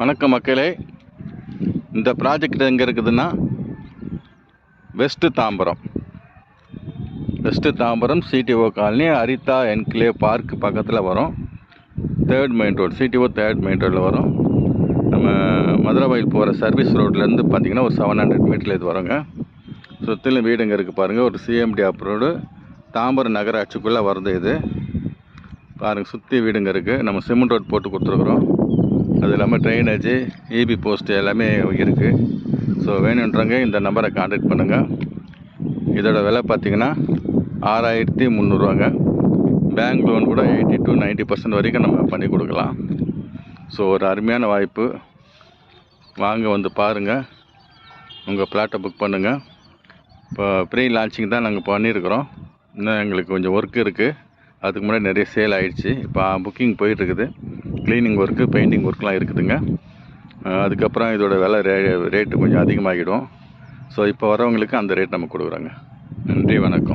வணக்கம் மக்களே. இந்த ப்ராஜெக்ட் எங்கே இருக்குதுன்னா West Tambaram CTO colony Aritha enclave park பக்கத்தில் வரும். Third main road, CTO third main ரோடில் வரும். நம்ம மதுரவாயில் போகிற சர்வீஸ் ரோட்லேருந்து பார்த்திங்கன்னா ஒரு 700 மீட்டரில் இது வருங்க. சுற்றிலும் வீடுங்க இருக்குது பாருங்கள். ஒரு சிஎம்டி அப்ரோடு தாம்பரம் நகராட்சிக்குள்ளே வருது இது பாருங்கள். சுற்றி வீடுங்க இருக்குது. நம்ம சிமெண்ட் ரோட் போட்டு கொடுத்துருக்குறோம். அது இல்லாமல் ட்ரைனேஜு, இபி போஸ்ட்டு எல்லாமே இருக்குது. ஸோ வேணுன்றவங்க இந்த நம்பரை கான்டாக்ட் பண்ணுங்கள். இதோட விலை பார்த்திங்கன்னா 6300ரூவாங்க. பேங்க் லோன் கூட 80 to 90% வரைக்கும் நம்ம பண்ணி கொடுக்கலாம். ஸோ ஒரு அருமையான வாய்ப்பு. வாங்க வந்து பாருங்கள், உங்கள் பிளாட்டை புக் பண்ணுங்கள். இப்போ ப்ரீ லான்ச்சிங் தான் நாங்கள் பண்ணியிருக்கிறோம். இன்னும் எங்களுக்கு கொஞ்சம் ஒர்க் இருக்குது. அதுக்கு முன்னாடி நிறைய சேல் ஆகிடுச்சு. இப்போ புக்கிங் போயிட்டுருக்குது. க்ளீனிங் ஒர்க்கு, பெயிண்டிங் ஒர்க்லாம் இருக்குதுங்க. அதுக்கப்புறம் இதோட விலை ரேட்டு கொஞ்சம் அதிகமாகிடும். ஸோ இப்போ வரவங்களுக்கு அந்த ரேட் நம்ம கொடுக்குறோங்க. நன்றி, வணக்கம்.